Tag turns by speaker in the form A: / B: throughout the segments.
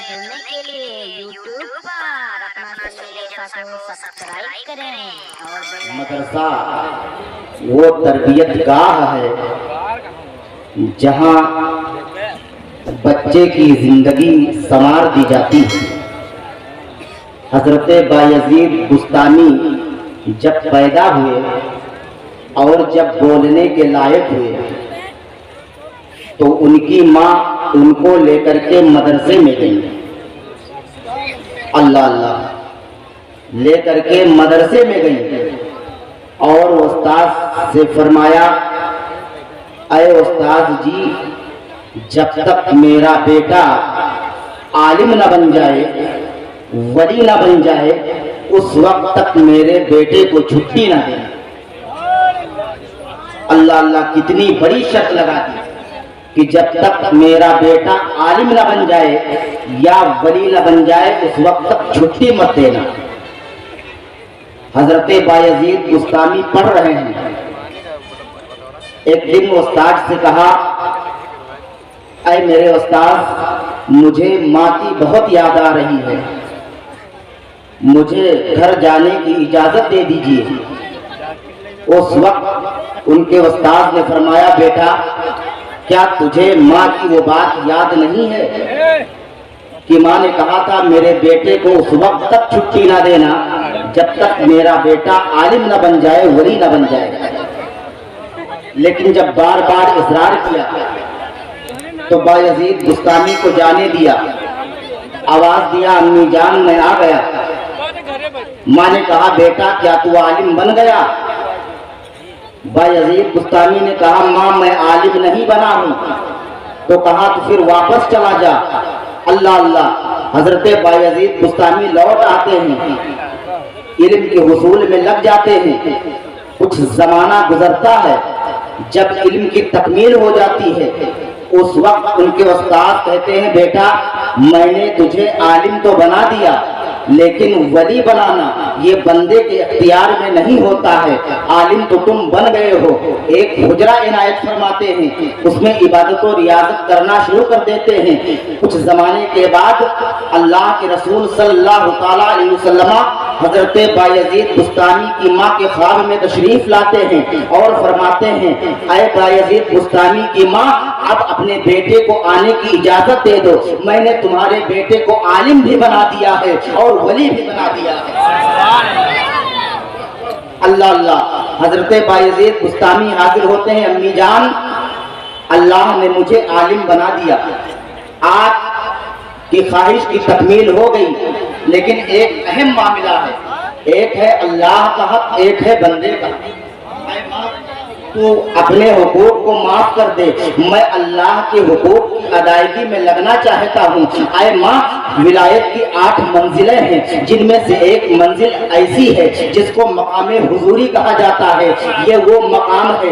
A: जुड़ने के लिए यूट्यूब पर अपना चैनल को सब्सक्राइब करें और
B: मदरसा वो तरबियत गाह है जहाँ बच्चे की जिंदगी संवार दी जाती है। हजरत बायजीद बुस्तामी जब पैदा हुए और जब बोलने के लायक हुए तो उनकी माँ उनको लेकर के मदरसे में गई। अल्लाह अल्लाह, लेकर के मदरसे में गई और उस्ताद से फरमाया, अय उस्ताद जी, जब तक मेरा बेटा आलिम न बन जाए, वली न बन जाए, उस वक्त तक मेरे बेटे को छुट्टी न देना। अल्लाह अल्लाह, कितनी बड़ी शर्त लगा दी कि जब तक मेरा बेटा आलिम न बन जाए या वली न बन जाए, उस वक्त तक छुट्टी मत देना। हजरत बायजीद बुस्तामी पढ़ रहे हैं। एक दिन उस्ताद से कहा, ऐ मेरे उस्ताद, मुझे माँ की बहुत याद आ रही है, मुझे घर जाने की इजाजत दे दीजिए। उस वक्त उनके उस्ताद ने फरमाया, बेटा, क्या तुझे माँ की वो बात याद नहीं है कि माँ ने कहा था मेरे बेटे को उस वक्त तक छुट्टी ना देना जब तक मेरा बेटा आलिम न बन जाए, वली न बन जाए। लेकिन जब बार बार इसरार किया तो बायजीद बुस्तामी को जाने दिया, आवाज दिया, अम्मी जान मैं आ गया। माँ ने कहा, बेटा क्या तू आलिम बन गया? बायजीद बुस्तामी ने कहा, माँ मैं आलिम नहीं बना हूँ। तो कहा, तो फिर वापस चला जा। अल्लाह अल्लाह, हजरत बायजीद बुस्तामी लौट आते हैं, इल्म के हुसूल में लग जाते हैं। कुछ जमाना गुजरता है, जब इल्म की तकमील हो जाती है, उस वक्त उनके उस्ताद कहते हैं, बेटा मैंने तुझे आलिम तो बना दिया, लेकिन वली बनाना ये बंदे के इख्तियार में नहीं होता है। आलिम तो तुम बन गए हो, एक हुजरा इनायत फरमाते हैं, उसमें इबादत और रियाजत करना शुरू कर देते हैं। कुछ जमाने के बाद अल्लाह के रसूल सल्लल्लाहु ताला अलैहि वसल्लम हजरत बायजीद बुस्तामी की माँ के ख्वाब में तशरीफ लाते हैं और फरमाते हैं, ऐ बायजीद बुस्तामी की माँ, अब अपने बेटे को आने की इजाजत दे दो, मैंने तुम्हारे बेटे को आलिम भी बना दिया है और वली भी बना दिया है। अल्लाह अल्लाह, हजरत बायजीद बुस्तामी हाजिर होते हैं, अम्मी जान, अल्लाह ने मुझे आलिम बना दिया, आज की ख्वाहिश की तकमील हो गई, लेकिन एक अहम मामला है, एक है अल्लाह का हक, एक है बंदे का। तू अपने हुकूक को माफ कर दे, मैं अल्लाह के हुकूक की अदायगी में लगना चाहता हूँ। आए माँ, विलायत की 8 मंजिलें हैं, जिनमें से एक मंजिल ऐसी है जिसको मकामे हुजूरी कहा जाता है। ये वो मकाम है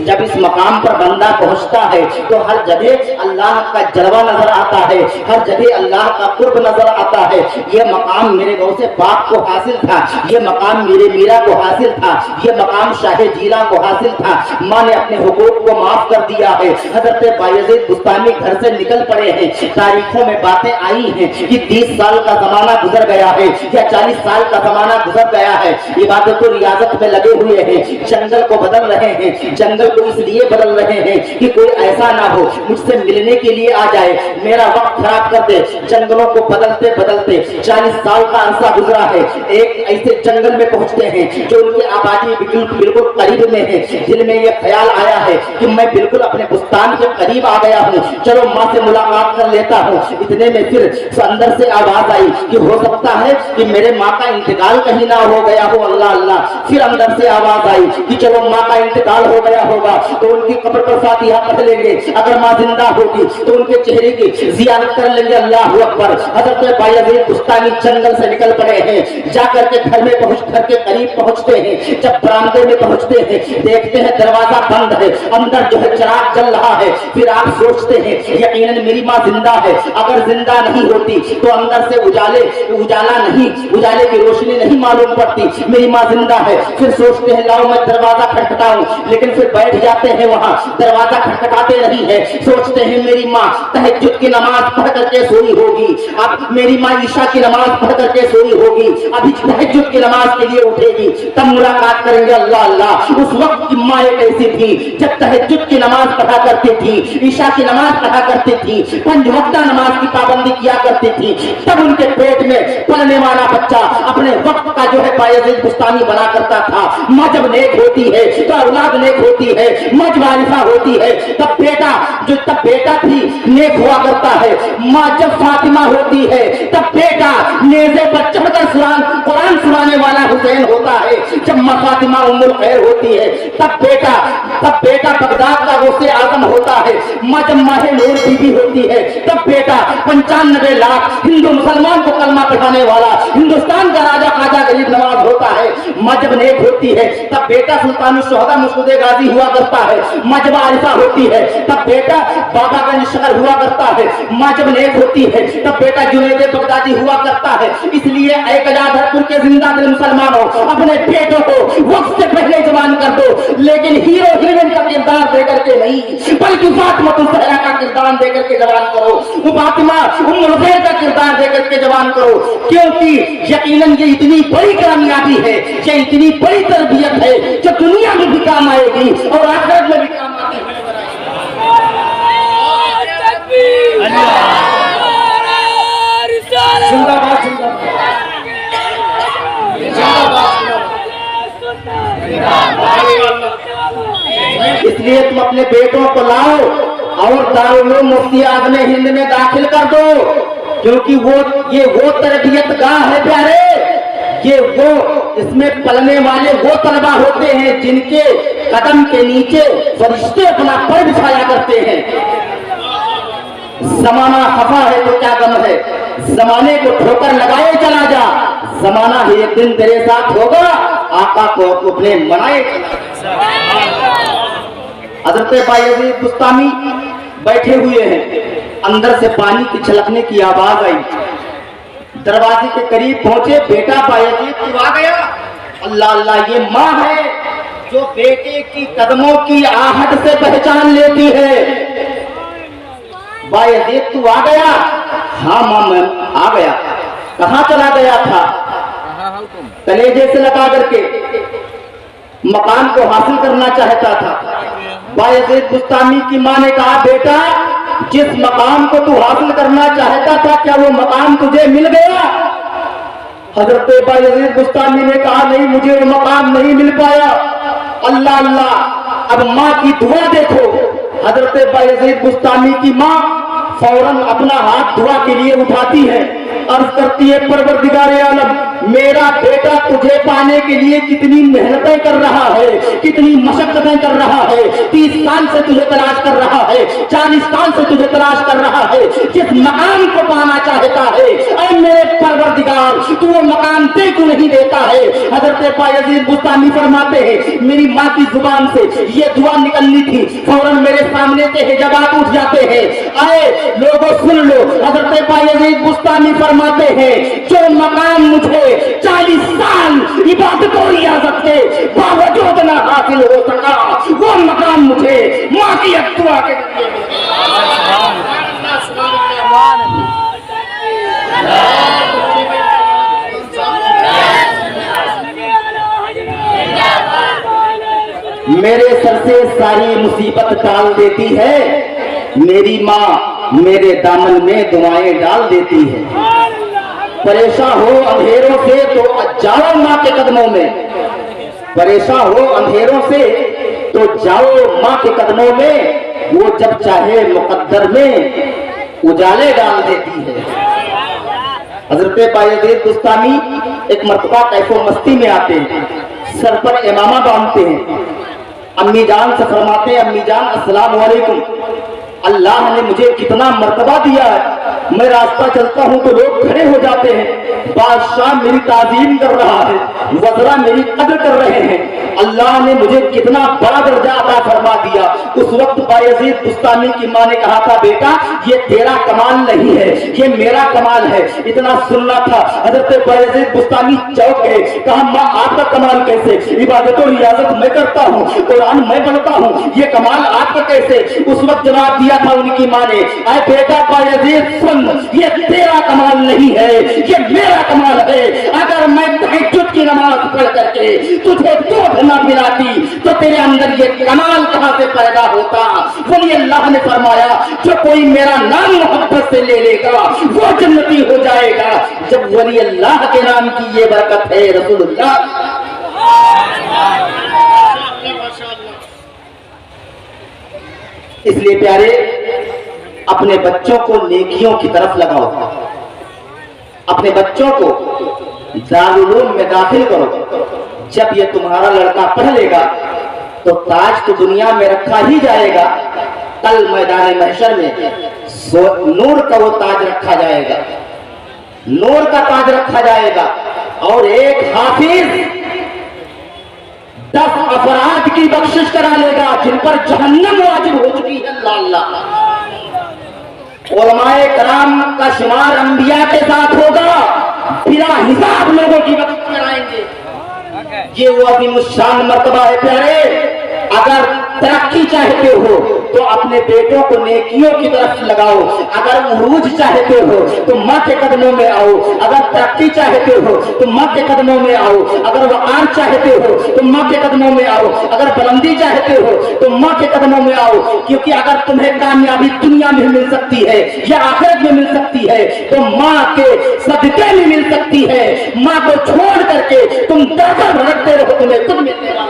B: जब इस मकाम पर बंदा पहुँचता है तो हर जगह अल्लाह का जलवा नजर आता है, हर जगह अल्लाह का कुर्ब नजर आता है। ये मकाम मेरे गौसे पाक को हासिल था, ये मकाम मेरे मीरा को हासिल था, ये मकाम शाह जीला को हासिल था। माँ ने अपने हुकूक को माफ कर दिया है। हजरत बायजीद बुस्तामी घर से निकल पड़े हैं। तारीखों में बातें आई हैं कि 30 साल का जमाना गुजर गया है या 40 साल का जमाना गुजर गया है, इबादत और रियाजत में लगे हुए हैं, जंगल को बदल रहे हैं। जंगल को इसलिए बदल रहे हैं कि कोई ऐसा ना हो मुझसे मिलने के लिए आ जाए, मेरा वक्त खराब कर दे। जंगलों को बदलते बदलते 40 साल का अरसा गुजरा है। एक ऐसे जंगल में पहुंचते हैं जो उनकी आबादी बिल्कुल करीब में है। दिल में ये ख्याल आया है कि मैं बिल्कुल अपने बुस्तान के करीब आ गया हूँ, चलो माँ से मुलाकात कर लेता हूँ। इतने में फिर अंदर से आवाज आई कि हो सकता है कि मेरे माँ का इंतकाल कहीं ना हो गया हो। अल्लाह अल्लाह, फिर अंदर से आवाज आई कि चलो माँ का इंतकाल हो गया होगा तो उनकी कब्र पर फातिहा पढ़ लेंगे, अगर माँ जिंदा होगी तो उनके चेहरे की जियारत कर लेंगे। अल्लाह अकबर। हजरत बायजीद बुस्तामी जंगल से निकल पड़े हैं, जाकर के घर के करीब पहुंचते हैं। जब बरामदे में पहुंचते हैं, देखते हैं दरवाजा बंद है, اندر جو ہے چراغ جل رہا ہے، پھر آپ سوچتے ہیں یقیناً میری ماں زندہ ہے، اگر زندہ نہیں ہوتی تو اندر سے اجالے کی روشنی نہیں معلوم پڑتی، میری ماں زندہ ہے۔ پھر سوچتے ہیں لاؤ میں دروازہ کھٹکھٹاؤں، لیکن پھر بیٹھ جاتے ہیں وہاں، دروازہ کھٹکھٹاتے نہیں ہے، سوچتے ہیں میری ماں تہجد کی نماز پڑھ کر کے سوئی ہوگی، اب میری ماں عشاء کی نماز پڑھ کر کے سوئی ہوگی، ابھی تہجد کی نماز کے لیے اٹھے گی، تب ملاقات کریں گے۔ اللہ اللہ، اس وقت کی ماں ایک ایسی تھی جب تہجد کی نماز پڑھا کرتی تھی، عشاء کی نماز پڑھا کرتی تھی، 5 وقتہ نماز کی پابندی کیا کرتی تھی، تب ان کے پیٹ میں پلنے والا بچہ اپنے وقت کا جو ہے بایزید بستانی بنا کرتا تھا۔ ماں جب نیک ہوتی ہے تو اولاد نیک ہوتی ہے، ماں جب عارفہ ہوتی ہے تب بیٹا بھی نیک ہوا کرتا ہے، ماں جب فاطمہ ہوتی ہے تب بیٹا نیزے پر چڑھ کر قرآن سنانے والا حسین ہوتا ہے، جب ماں فاطمہ ام الخیر ہوتی ہے تب بیٹا بغداد کا غوث اعظم ہوتا ہے، ماں جب ماہ نور بی بی ہوتی ہے تب بیٹا 95 لاکھ ہندو مسلمان کو کلمہ پڑھانے والا ہندوستان کا راجا خواجہ غریب نواز ہوتا ہے، ماں جب نیک ہوتی ہے تب بیٹا سلطان الشہداء مسعود غازی ہوا کرتا ہے، ماں جب عارفہ ہوتی ہے تب بیٹا بابا گنج شکر ہوا کرتا ہے، ماں جب نیک ہوتی ہے تب بیٹا جنید بغدادی ہوا کرتا ہے۔ اس لیے اے قجادھر پور کے زندہ دل مسلمانوں، اپنے بیٹوں کو وقت سے پہلے جوان کر دو، لیکن ہیرو ہیروئن کا کردار دے کر کے نہیں، بلکہ فاطمہ الزہرا کا کردار دے کر کے جوان کرو، فاطمہ ام الخیر کا کردار دے کر کے جوان کرو، کیونکہ یقیناً یہ اتنی بڑی کامیابی ہے، یہ اتنی بڑی تربیت ہے جو دنیا میں بھی کام آئے گی اور آخرت میں بھی کام آئے گی۔ اس لیے تم اپنے بیٹوں کو لاؤ اور دارالعلوم مفتی اعظم ہند میں داخل کر دو، کیونکہ یہ وہ تربیت گاہ ہے پیارے، اس میں پلنے والے وہ طلبہ ہوتے ہیں جن کے قدم کے نیچے فرشتے اپنا پر بچھایا کرتے ہیں۔ زمانہ خفا ہے تو کیا غم ہے، زمانے کو ٹھوکر لگائے چلا جا، زمانہ ہی ایک دن تیرے ساتھ ہوگا، آقا کو اپنے منائے۔ حضرت بایزید بستامی بیٹھے ہوئے ہیں، اندر سے پانی کی چھلکنے کی آواز آئی، دروازے کے قریب پہنچے، بیٹا بایزید تو آ گیا۔ اللہ اللہ، یہ ماں ہے جو بیٹے کی قدموں کی آہٹ سے پہچان لیتی ہے۔ بایزید تو آ گیا؟ ہاں ماں میں آ گیا۔ کہاں چلا گیا تھا؟ کلیجے سے لگا کر کے مقام کو حاصل کرنا چاہتا تھا۔ بایزید بستامی کی ماں نے کہا، بیٹا جس مقام کو تو حاصل کرنا چاہتا تھا کیا وہ مقام تجھے مل گیا؟ حضرت بایزید بستامی نے کہا، نہیں، مجھے وہ مقام نہیں مل پایا۔ اللہ اللہ، اب ماں کی دعا دیکھو۔ حضرت بایزید بستامی کی ماں فوراً اپنا ہاتھ دعا کے لیے اٹھاتی ہے، عرض کرتی ہے، پروردگار عالم، میرا بیٹا تجھے پانے کے لیے کتنی محنتیں کر رہا ہے، کتنی مشقتیں کر رہا ہے، 30 سال سے تجھے تلاش کر رہا ہے، 40 سال سے تجھے تلاش کر رہا ہے، جس مقام کو پانا چاہتا ہے، اے میرے پروردگار تو وہ مقام دے تو نہیں دیتا ہے۔ حضرت بایزید بستامی فرماتے ہیں، میری ماں کی زبان سے یہ دعا نکلنی تھی، فوراً میرے سامنے سے حجابات اٹھ جاتے ہیں۔ آئے لوگوں سن لو، حضرت بایزید بستامی فرماتے ہیں، جو مقام مجھے 40 سال عبادت و ریاضت کے باوجود نہ حاصل ہو سکا، وہ مقام مجھے ماں کی دعا کے میرے سر سے ساری مصیبت ٹال دیتی ہے، میری ماں میرے دامن میں دعائیں ڈال دیتی ہے۔ پریشان ہو اندھیروں سے تو جاؤ ماں کے قدموں میں، پریشان ہو اندھیروں سے تو جاؤ ماں کے قدموں میں، وہ جب چاہے مقدر میں اجالے ڈال دیتی ہے۔ حضرت بایزید بستامی ایک مرتبہ کیف و مستی میں آتے ہیں، سر پر امامہ باندھتے ہیں، امی جان سے فرماتے ہیں، امی جان السلام علیکم، اللہ نے مجھے کتنا مرتبہ دیا ہے، میں راستہ چلتا ہوں تو لوگ کھڑے ہو جاتے ہیں، بادشاہ میری تعظیم کر رہا ہے، وزراء میری قدر کر رہے ہیں، अल्लाह ने मुझे कितना बड़ा दर्जा अता फरमा दिया। उस वक्त बायजीद बुस्तामी की माँ ने कहा था, बेटा ये तेरा कमाल नहीं है, ये मेरा कमाल है। इतना सुनना था, हजरत बायजीद बुस्तामी चौंक गए। कहा, माँ आपका कमाल कैसे? इबादत और रियाजत मैं करता हूँ, कुरान मैं पढ़ता हूँ, ये कमाल आपका कैसे? उस वक्त जवाब दिया था उनकी माँ ने, अरे बेटा बायजीद सुन, ये तेरा कमाल नहीं है, ये मेरा कमाल है। अगर मैं तहज्जुद की नमाज पढ़ करके तुझे दूध न पिलाती तो तेरे अंदर ये कमाल कहां से पैदा होता? वली अल्लाह ने फरमाया, जो कोई मेरा नाम मोहब्बत से ले लेगा वो जन्नती हो जाएगा। जब वली अल्लाह के नाम की ये बरकत है रसूलुल्लाह, इसलिए प्यारे अपने बच्चों को नेकियों की तरफ लगाओ, अपने बच्चों को दारुल उलूम में दाखिल करो। जब ये तुम्हारा लड़का पढ़ लेगा तो ताज तो दुनिया में रखा ही जाएगा, कल मैदान महशर में नूर का वो ताज रखा जाएगा, नूर का ताज रखा जाएगा। और एक हाफिज 10 अफराद की बख्शिश करा लेगा जिन पर जहन्नम वाजिब हो चुकी है। अल्लाह अल्लाह। उलमाए कराम का शुमार अंबिया के साथ होगा, बिना हिसाब लोगों की बख्शिश कराएंगे। ये वो अज़ीमुश्शान मर्तबा है प्यारे। अगर तरक्की चाहते हो तो अपने बेटों को नेकियों की तरफ लगाओ। अगर उरूज चाहते हो तो माँ के कदमों में आओ। अगर तरक्की चाहते हो तो माँ के कदमों में आओ। अगर वक़ार चाहते हो तो माँ के कदमों में आओ। अगर बुलंदी चाहते हो तो माँ के कदमों में आओ। क्योंकि अगर तुम्हें कामयाबी दुनिया में मिल सकती है या आखिरत में मिल सकती है तो माँ के सदके में मिल सकती है। माँ को छोड़ करके तुम दर भटकते रहो, तुम्हें खुद मिलने वाला